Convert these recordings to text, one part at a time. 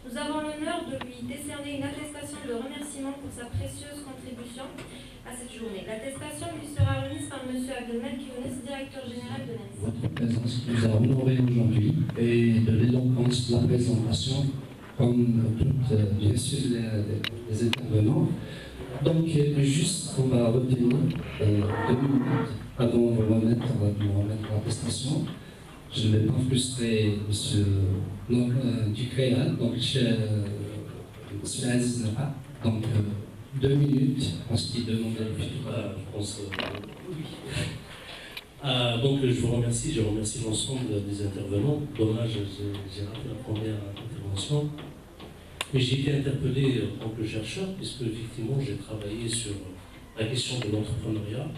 Nous avons l'honneur de lui décerner une attestation de remerciement pour sa précieuse contribution à cette journée. L'attestation lui sera remise par M. Abdelmelk Younes, directeur général de l'ANSI. Votre présence nous a honorés aujourd'hui et de l'éloquence de la présentation, comme toutes, bien sûr, les intervenants. Donc, juste, on va retenir 2 minutes avant de remettre l'attestation. Je ne vais pas frustrer M. Ducréal, donc M. Aziz Napa. Donc, 2 minutes, parce qu'il demandait je pense. Donc, je vous remercie, je remercie l'ensemble des intervenants. Dommage, j'ai raté la première intervention. Mais j'ai été interpellé en tant que chercheur, puisque effectivement j'ai travaillé sur la question de l'entrepreneuriat.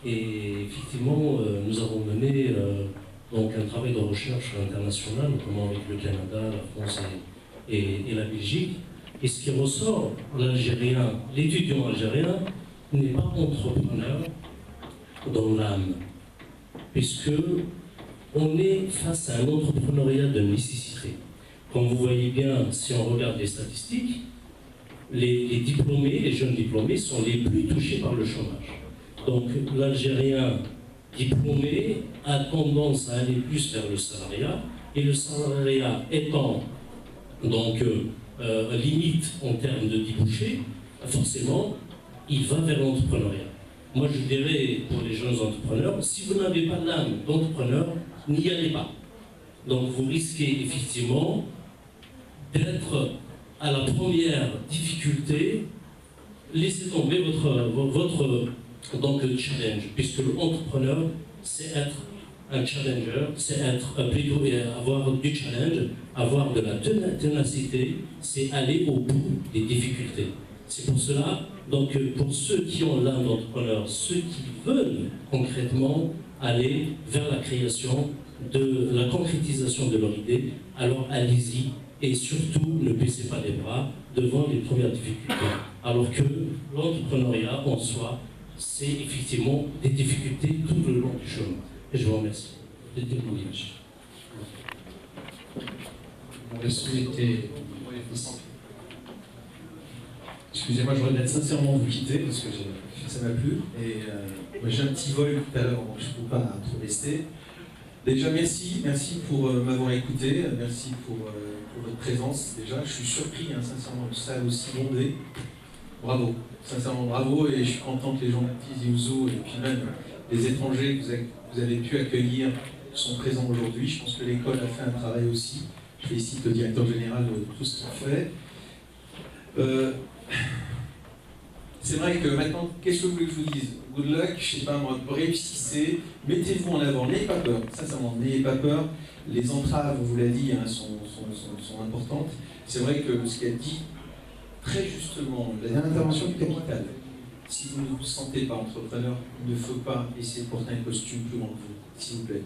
Et effectivement, nous avons mené donc un travail de recherche international, notamment avec le Canada, la France et la Belgique. Et ce qui ressort, l'étudiant algérien n'est pas entrepreneur dans l'âme, puisque on est face à un entrepreneuriat de nécessité. Comme vous voyez bien, si on regarde les statistiques, les diplômés, les jeunes diplômés sont les plus touchés par le chômage. Donc l'Algérien diplômé a tendance à aller plus vers le salariat, et le salariat étant donc limite en termes de débouchés, forcément, il va vers l'entrepreneuriat. Moi, je dirais pour les jeunes entrepreneurs, si vous n'avez pas l'âme d'entrepreneur, n'y allez pas. Donc vous risquez effectivement d'être à la première difficulté, laissez tomber votre donc, challenge, puisque l'entrepreneur, c'est être un challenger, c'est être plutôt avoir du challenge, avoir de la ténacité, c'est aller au bout des difficultés. C'est pour cela, donc pour ceux qui ont l'âme d'entrepreneur, ceux qui veulent concrètement aller vers la création, de la concrétisation de leur idée, alors allez-y et surtout ne baissez pas les bras devant les premières difficultés. Alors que l'entrepreneuriat en soi, c'est effectivement des difficultés tout le long du chemin. Et je vous remercie de témoignage. On va souhaiter. Excusez-moi, je regrette sincèrement de vous quitter parce que ça m'a plu. Et j'ai un petit vol tout à l'heure, donc je ne peux pas trop rester. Déjà, merci pour m'avoir écouté, merci pour votre présence. Déjà, je suis surpris, sincèrement, de salle aussi bondée. Bravo, sincèrement bravo, et je suis content que les gens de Tizi Ouzou et puis même les étrangers que vous avez pu accueillir sont présents aujourd'hui. Je pense que l'école a fait un travail aussi. Je félicite le directeur général de tout ce qu'il fait. C'est vrai que maintenant, qu'est-ce que vous voulez que je vous dise? Good luck, je sais pas moi, réussissez, mettez-vous en avant, n'ayez pas peur, sincèrement, n'ayez pas peur. Les entraves, on vous l'a dit, sont importantes. C'est vrai que ce qu'elle dit, très justement, l'intervention du capital. Si vous ne vous sentez pas entrepreneur, il ne faut pas essayer de porter un costume plus grand que vous, s'il vous plaît.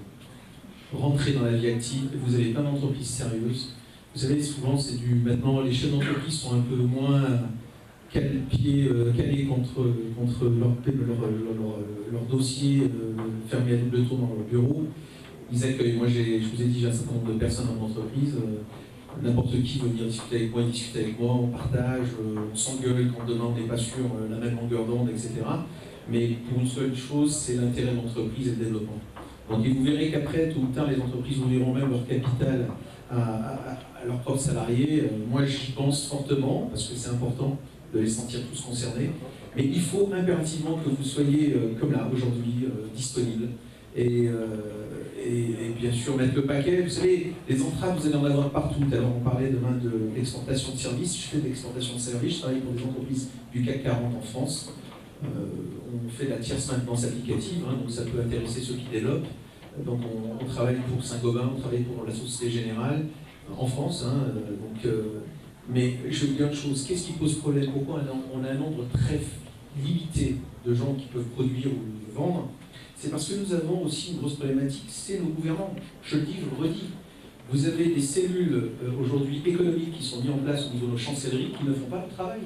Rentrez dans la vie active, vous avez plein d'entreprises sérieuses. Vous savez, souvent, maintenant, les chefs d'entreprise sont un peu moins calés contre leur dossier fermé à double tour dans leur bureau. Ils accueillent. Moi, je vous ai dit, j'ai un certain nombre de personnes dans l'entreprise. N'importe qui veut venir discuter avec moi, on partage, on s'engueule quand demain on n'est pas sur la même longueur d'onde, etc. Mais pour une seule chose, c'est l'intérêt de l'entreprise et le développement. Donc et vous verrez qu'après, tôt ou tard, les entreprises ouvriront même leur capital à leurs propres salariés. Moi, j'y pense fortement, parce que c'est important de les sentir tous concernés. Mais il faut impérativement que vous soyez, comme là, aujourd'hui, disponibles. Et bien sûr mettre le paquet. Vous savez, les entraves, vous allez en avoir partout. Alors on parlait demain de l'exportation de services. Je fais de l'exportation de services. Je travaille pour des entreprises du CAC 40 en France. On fait de la tierce maintenance applicative, donc ça peut intéresser ceux qui développent. Donc on travaille pour Saint-Gobain, on travaille pour la Société Générale en France. Mais je vais vous dire une chose, qu'est-ce qui pose problème? Pourquoi on a un nombre très limité de gens qui peuvent produire ou vendre? C'est parce que nous avons aussi une grosse problématique, c'est nos gouvernants. Je le dis, je le redis. Vous avez des cellules aujourd'hui économiques qui sont mises en place au niveau de nos chancelleries qui ne font pas le travail.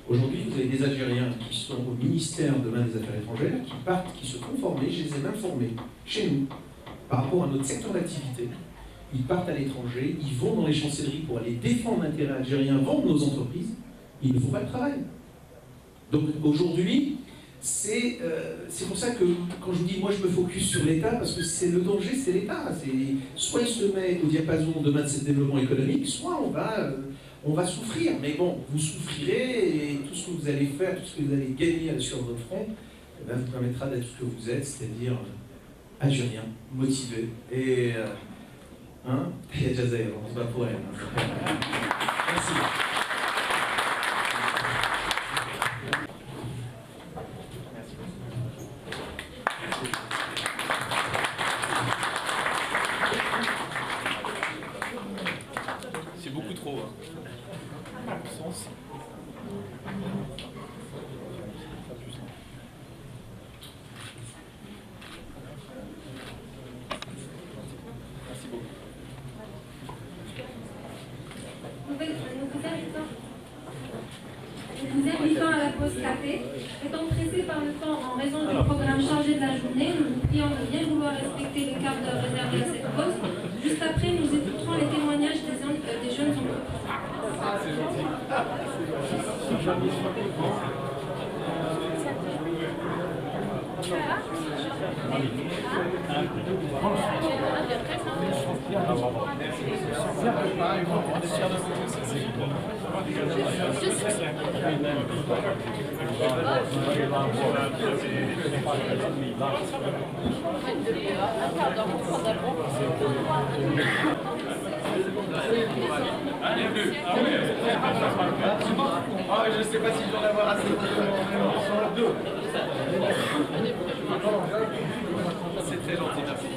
Aujourd'hui, vous avez des Algériens qui sont au ministère demain des Affaires étrangères, qui partent, qui se font former, je les ai même formés chez nous, par rapport à notre secteur d'activité. ils partent à l'étranger, ils vont dans les chancelleries pour aller défendre l'intérêt algérien, vendre nos entreprises, ils ne font pas de travail. Donc aujourd'hui, c'est pour ça que quand je vous dis, moi je me focus sur l'État, parce que c'est le danger, c'est l'État. Soit il se met au diapason demain de ce développement économique, soit on va souffrir. Mais bon, vous souffrirez et tout ce que vous allez faire, tout ce que vous allez gagner sur votre front, eh bien, vous permettra d'être ce que vous êtes, c'est-à-dire algérien, motivé et et Jazair, on se bat pour elle. Merci. C'est beaucoup trop. Sens. Nous vous invitons à la pause café. Étant pressés par le temps en raison du programme chargé de la journée, nous vous prions de bien vouloir respecter les quarts d'heure réservés à cette pause. Juste après, nous écouterons les témoignages des jeunes Je sais pas si je vais en avoir assez. C'est très gentil, merci.